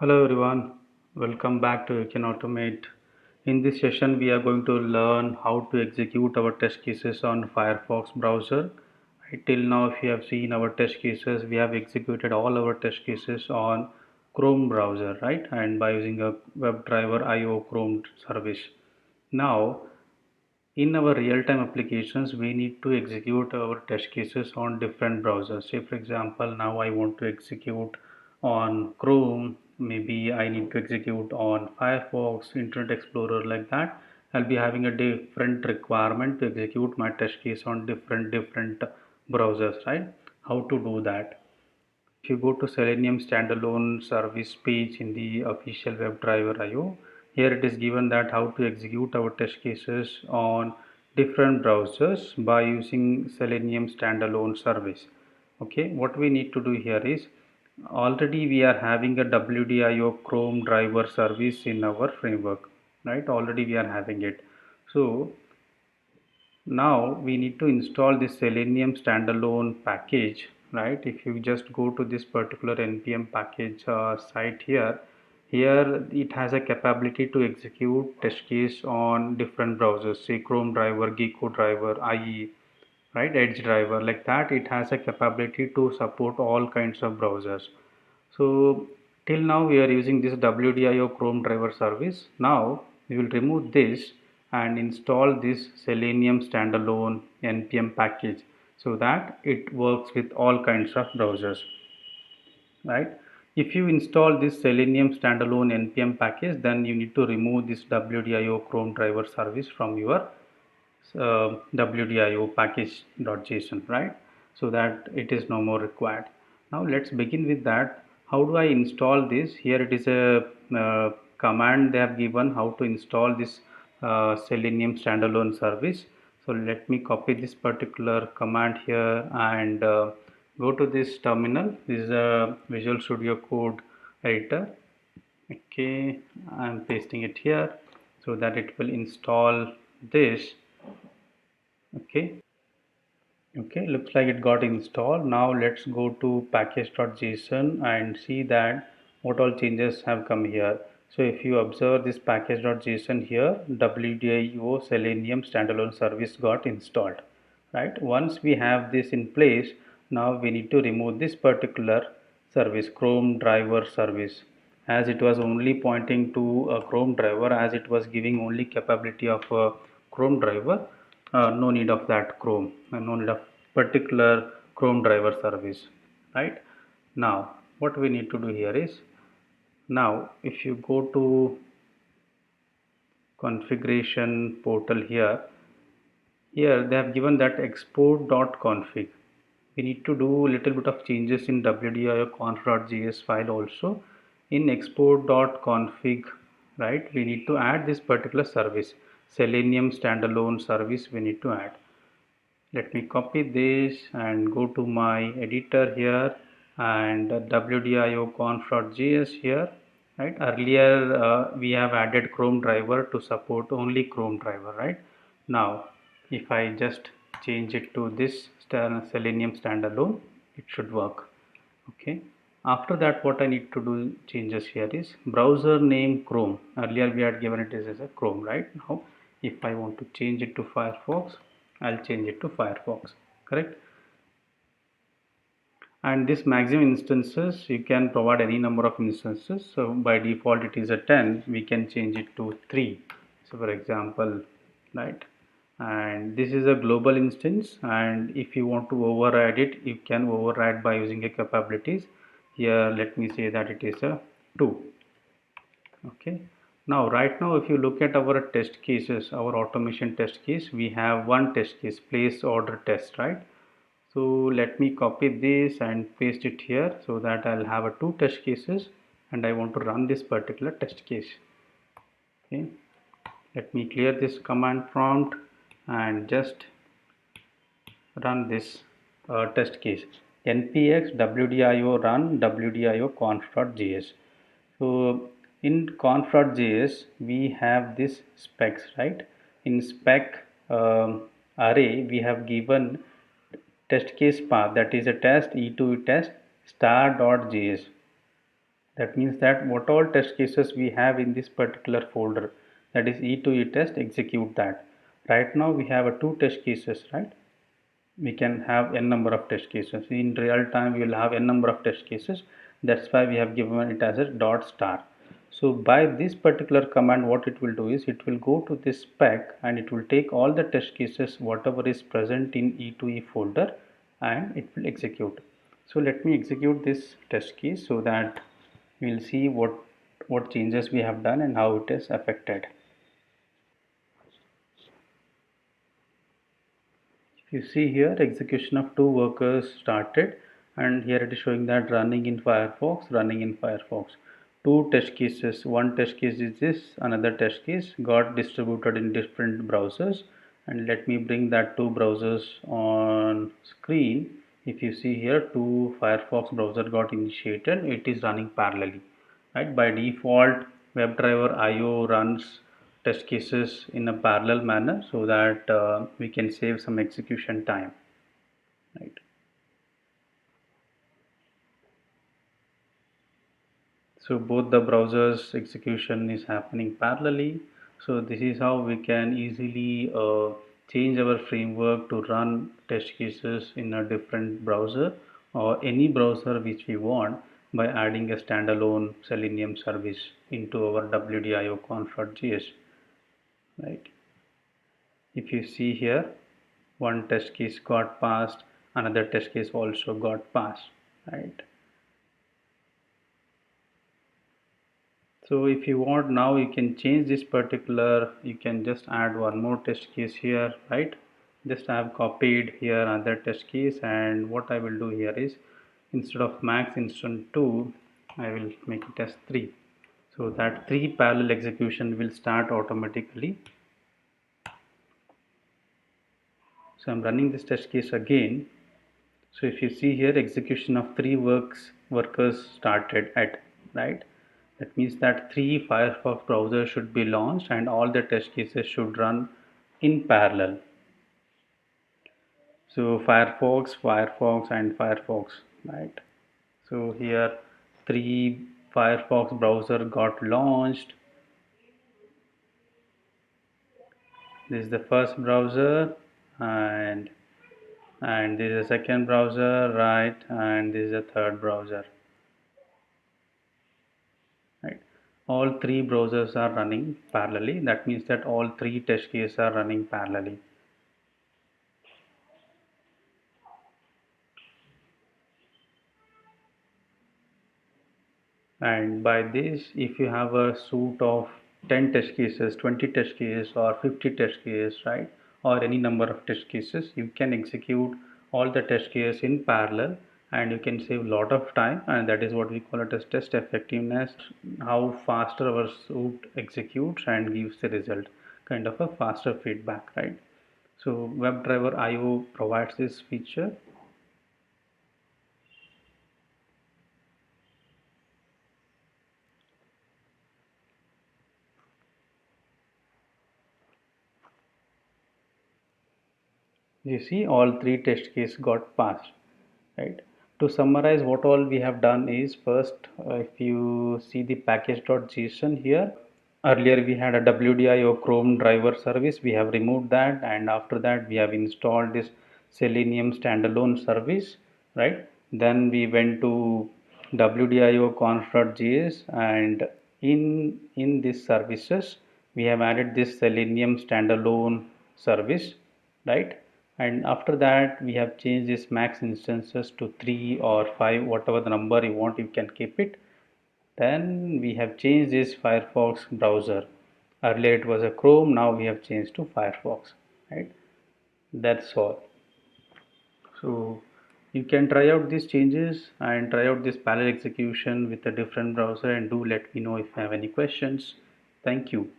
Hello everyone, welcome back to You Can Automate. In this session, we are going to learn how to execute our test cases on Firefox browser. Till now, if you have seen our test cases, we have executed all our test cases on Chrome browser, right? And by using a WebdriverIO Chrome service. Now, in our real-time applications, we need to execute our test cases on different browsers. Say, for example, now I want to execute on Chrome, maybe I need to execute on Firefox, Internet Explorer, like that. I'll be having a different requirement to execute my test case on different browsers, right? How to do that? If you go to Selenium standalone service page in the official WebDriver IO, here it is given that how to execute our test cases on different browsers by using Selenium standalone service. Okay, what we need to do here is already we are having a WDIO Chrome driver service in our framework, right? Already we are having it. So now we need to install this Selenium standalone package, right? If you just go to this particular npm package site here it has a capability to execute test case on different browsers, say Chrome driver, Gecko driver, IE, right, Edge driver, like that. It has a capability to support all kinds of browsers. So till now we are using this WDIO Chrome driver service. Now we will remove this and install this Selenium standalone npm package so that it works with all kinds of browsers, right? If you install this Selenium standalone npm package, then you need to remove this WDIO Chrome driver service from your WDIO package.json, right? So that it is no more required. Now let's begin with that. How do I install this? Here it is a command they have given how to install this Selenium standalone service. So let me copy this particular command here and go to this terminal. This is a Visual Studio Code editor. Okay, I'm pasting it here so that it will install this. Okay, looks like it got installed. Now let's go to package.json and see that what all changes have come here. So if you observe this package.json here, WDIO Selenium standalone service got installed, right? Once we have this in place, now we need to remove this particular service, Chrome driver service, as it was only pointing to a Chrome driver, as it was giving only capability of a Chrome driver. No need of that Chrome, no need of particular Chrome driver service, right? Now what we need to do here is, now if you go to configuration portal here they have given that export.config. We need to do a little bit of changes in WDIO conf.js file also. In export.config, right, we need to add this particular service, Selenium standalone service we need to add. Let me copy this and go to my editor here and WDIO conf.js here, right? Earlier we have added Chrome driver to support only Chrome driver, right? Now if I just change it to this Selenium standalone, it should work. Okay, after that what I need to do changes here is browser name Chrome. Earlier we had given it as a Chrome, right? Now if I want to change it to Firefox, I'll change it to Firefox, correct? And this maximum instances, you can provide any number of instances. So by default it is a 10, we can change it to 3. So for example, right, and this is a global instance, and if you want to override it, you can override by using a capabilities. Here let me say that it is a 2. Okay, now right now if you look at our test cases, our automation test case, we have one test case, place order test, right? So let me copy this and paste it here so that I'll have a two test cases and I want to run this particular test case. Okay, let me clear this command prompt and just run this test case, npx wdio run wdio conf.js. So in conf.js we have this specs, right? In spec array we have given test case path, that is a test e2 test star.js, That means that what all test cases we have in this particular folder, that is E2E test, execute that. Right now we have a two test cases, right? We can have n number of test cases. In real time we will have n number of test cases. That's why we have given it as a dot star. So by this particular command, what it will do is it will go to this spec and it will take all the test cases whatever is present in E2E folder and it will execute. So let me execute this test case so that we will see what changes we have done and how it is affected. If you see here, execution of two workers started, and here it is showing that running in Firefox, running in Firefox. Two test cases, one test case is this, another test case got distributed in different browsers. And let me bring that two browsers on screen. If you see here, two Firefox browser got initiated, it is running parallelly. Right? By default, WebdriverIO runs test cases in a parallel manner so that we can save some execution time, right? So both the browsers execution is happening parallelly. So this is how we can easily change our framework to run test cases in a different browser or any browser which we want by adding a standalone Selenium service into our WDIO conf.js, right? If you see here, one test case got passed, another test case also got passed, right? So if you want now, you can change this particular, you can just add one more test case here, right? Just I have copied here another test case, and what I will do here is instead of max instant 2, I will make it as 3. So that 3 parallel execution will start automatically. So I'm running this test case again. So if you see here, execution of three workers started at, right? That means that three Firefox browsers should be launched and all the test cases should run in parallel. So Firefox and Firefox, right? So here three Firefox browser got launched. This is the first browser, and this is the second browser, right? And this is the third browser. Right, all three browsers are running parallelly. That means that all three test cases are running parallelly. And by this, if you have a suite of 10 test cases, 20 test cases, or 50 test cases, right, or any number of test cases, you can execute all the test cases in parallel and you can save a lot of time, and that is what we call it as test effectiveness, how faster our suite executes and gives the result, kind of a faster feedback, right? So WebDriver IO provides this feature. You see, all three test cases got passed, right? To summarize, what all we have done is first, if you see the package.json here, earlier we had a WDIO Chrome driver service. We have removed that, and after that we have installed this Selenium standalone service, right? Then we went to WDIO conf.js, and in these services we have added this Selenium standalone service, right? And after that we have changed this max instances to 3 or 5, whatever the number you want, you can keep it. Then we have changed this Firefox browser. Earlier it was a Chrome, now we have changed to Firefox, right? That's all. So you can try out these changes and try out this parallel execution with a different browser, and do let me know if you have any questions. Thank you.